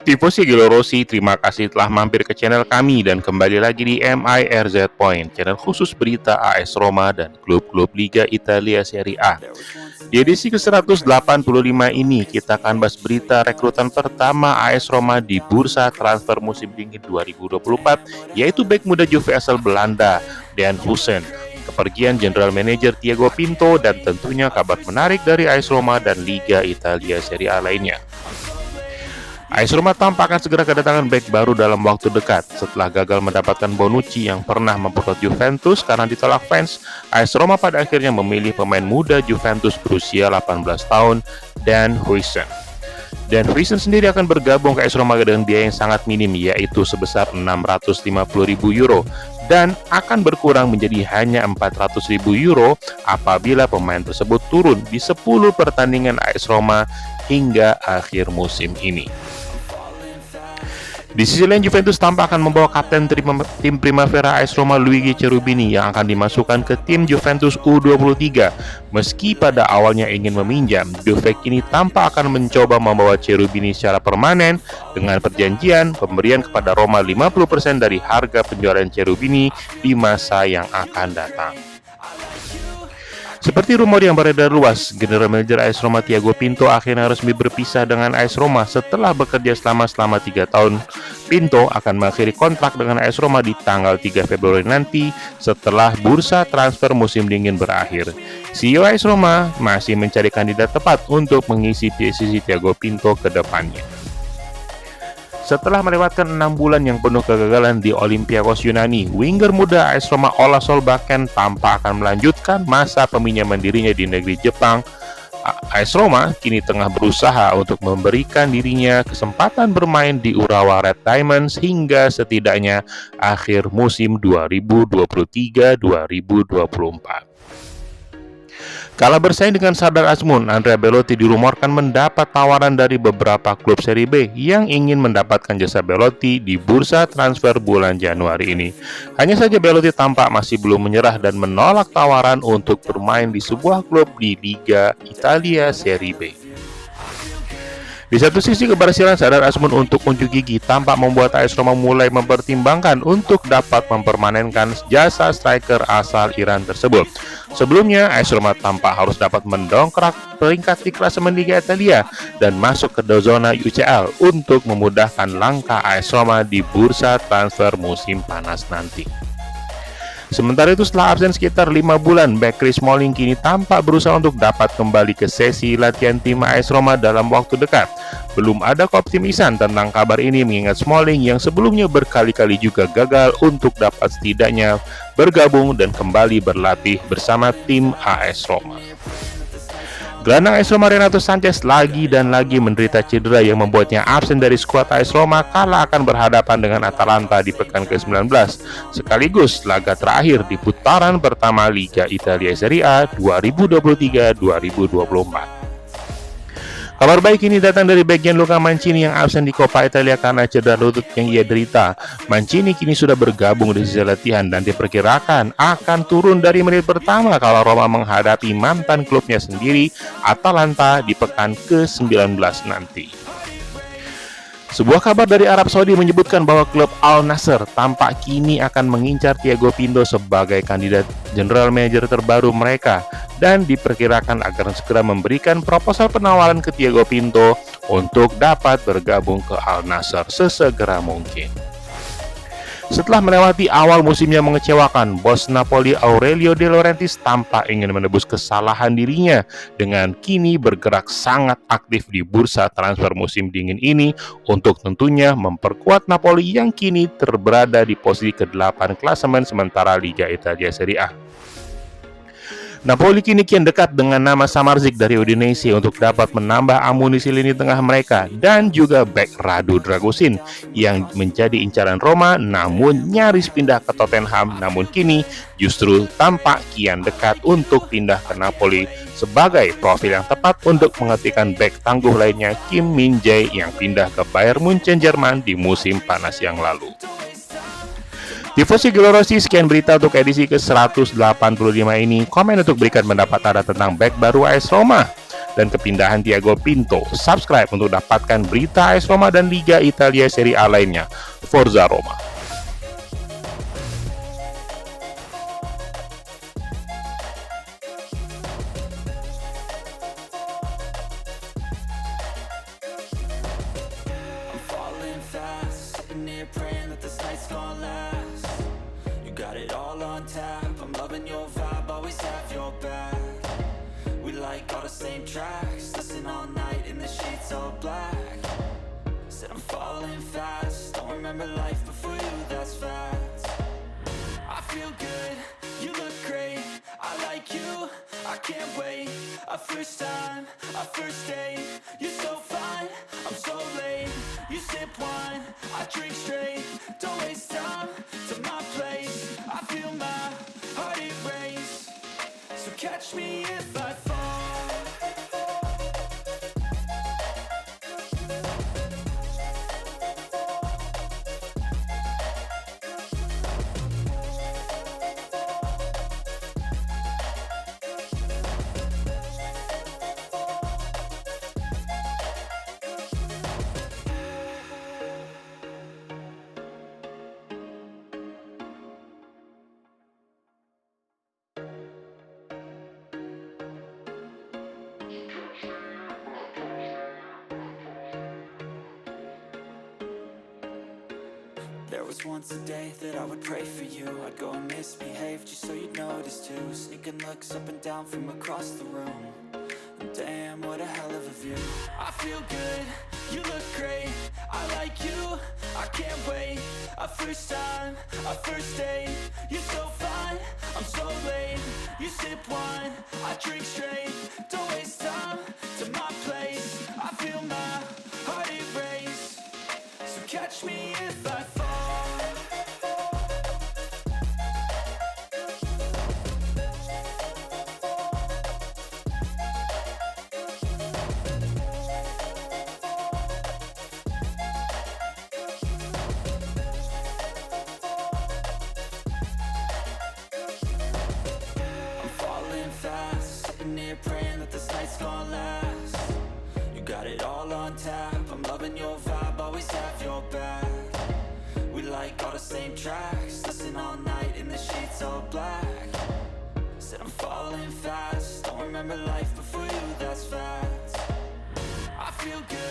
Tifosi Gelo Rossi, terima kasih telah mampir ke channel kami dan kembali lagi di MIRZ Point, channel khusus berita AS Roma dan klub-klub Liga Italia Serie A. Di edisi ke-185 ini, kita akan bahas berita rekrutan pertama AS Roma di bursa transfer musim dingin 2024, yaitu bek muda Juve asal Belanda, Dan Huijsen, kepergian General Manager Thiago Pinto, dan tentunya kabar menarik dari AS Roma dan Liga Italia Serie A lainnya. AS Roma tampak akan segera kedatangan bek baru dalam waktu dekat. Setelah gagal mendapatkan Bonucci yang pernah memperkuat Juventus karena ditolak fans, AS Roma pada akhirnya memilih pemain muda Juventus berusia 18 tahun, Dan Huijsen. Dan Huijsen sendiri akan bergabung ke AS Roma dengan biaya yang sangat minim, yaitu sebesar 650.000 euro, dan akan berkurang menjadi hanya 400.000 euro apabila pemain tersebut turun di 10 pertandingan AS Roma hingga akhir musim ini. Di sisi lain, Juventus tampak akan membawa kapten tim Primavera AS Roma Luigi Cherubini yang akan dimasukkan ke tim Juventus U23. Meski pada awalnya ingin meminjam, Juve kini tampak akan mencoba membawa Cherubini secara permanen dengan perjanjian pemberian kepada Roma 50% dari harga penjualan Cherubini di masa yang akan datang. Seperti rumor yang beredar luas, General Manager AS Roma Thiago Pinto akhirnya resmi berpisah dengan AS Roma setelah bekerja selama 3 tahun. Pinto akan mengakhiri kontrak dengan AS Roma di tanggal 3 Februari nanti setelah bursa transfer musim dingin berakhir. CEO AS Roma masih mencari kandidat tepat untuk mengisi posisi Thiago Pinto ke depannya. Setelah melewatkan 6 bulan yang penuh kegagalan di Olympiakos Yunani, winger muda AS Roma Ola Solbakken tampak akan melanjutkan masa peminjaman dirinya di negeri Jepang. AS Roma kini tengah berusaha untuk memberikan dirinya kesempatan bermain di Urawa Red Diamonds hingga setidaknya akhir musim 2023-2024. Kala bersaing dengan Sardar Azmoun, Andrea Belotti dirumorkan mendapat tawaran dari beberapa klub Serie B yang ingin mendapatkan jasa Belotti di bursa transfer bulan Januari ini. Hanya saja Belotti tampak masih belum menyerah dan menolak tawaran untuk bermain di sebuah klub di Liga Italia Serie B. Di satu sisi, keberhasilan Sardar Azmoun untuk unjuk gigi tampak membuat AS Roma mulai mempertimbangkan untuk dapat mempermanenkan jasa striker asal Iran tersebut. Sebelumnya, AS Roma tampak harus dapat mendongkrak peringkat di klasemen Liga Italia dan masuk ke zona UCL untuk memudahkan langkah AS Roma di bursa transfer musim panas nanti. Sementara itu, setelah absen sekitar 5 bulan, bek Chris Smalling kini tampak berusaha untuk dapat kembali ke sesi latihan tim AS Roma dalam waktu dekat. Belum ada keoptimisan tentang kabar ini mengingat Smalling yang sebelumnya berkali-kali juga gagal untuk dapat setidaknya bergabung dan kembali berlatih bersama tim AS Roma. Gelandang AS Roma Renato Sanches lagi dan lagi menderita cedera yang membuatnya absen dari skuad AS Roma kala akan berhadapan dengan Atalanta di pekan ke-19, sekaligus laga terakhir di putaran pertama Liga Italia Serie A 2023-2024. Kabar baik ini datang dari bek Gianluca Mancini yang absen di Coppa Italia karena cedera lutut yang ia derita. Mancini kini sudah bergabung di sisi latihan dan diperkirakan akan turun dari menit pertama kalau Roma menghadapi mantan klubnya sendiri, Atalanta, di pekan ke-19 nanti. Sebuah kabar dari Arab Saudi menyebutkan bahwa klub Al Nassr tampak kini akan mengincar Thiago Pinto sebagai kandidat general manager terbaru mereka dan diperkirakan akan segera memberikan proposal penawaran ke Thiago Pinto untuk dapat bergabung ke Al Nassr sesegera mungkin. Setelah melewati awal musim yang mengecewakan, bos Napoli Aurelio De Laurentiis tampak ingin menebus kesalahan dirinya dengan kini bergerak sangat aktif di bursa transfer musim dingin ini untuk tentunya memperkuat Napoli yang kini berada di posisi ke-8 klasemen sementara Liga Italia Serie A. Napoli kini kian dekat dengan nama Samardzic dari Udinese untuk dapat menambah amunisi lini tengah mereka dan juga bek Radu Dragusin yang menjadi incaran Roma namun nyaris pindah ke Tottenham, namun kini justru tampak kian dekat untuk pindah ke Napoli sebagai profil yang tepat untuk menghentikan bek tangguh lainnya Kim Min-jae yang pindah ke Bayern Munchen Jerman di musim panas yang lalu. Tifosi Gelo Rossi, sekian berita untuk edisi ke-185 ini. Komen untuk berikan pendapat Anda tentang bek baru AS Roma. dan kepindahan Thiago Pinto. Subscribe untuk dapatkan berita AS Roma dan Liga Italia Serie A lainnya. Forza Roma. Praying that this night's gonna last. You got it all on tap. I'm loving your vibe, always have your back. We like all the same tracks. Listen all night in the sheets all black. Said I'm falling fast. Don't remember life before you, that's facts. I feel good, you look great. I like you, I can't wait. A first time, a first date. You're so fine, I'm so late. You sip wine, I drink straight. Don't waste time to my place. I feel my heart erase. So catch me if I fall. There was once a day that I would pray for you. I'd go and misbehave just so you'd notice too. Sneaking looks up and down from across the room. And damn, what a hell of a view. I feel good, you look great. I like you, I can't wait. A first time, a first date. You're so fine, I'm so late. You sip wine, I drink straight. Don't waste time to my place. I feel my heart erase. So catch me if I fall. Praying that this night's gonna last. You got it all on tap. I'm loving your vibe, always have your back. We like all the same tracks. Listen all night in the sheets all black. Said I'm falling fast. Don't remember life before you, that's facts. I feel good,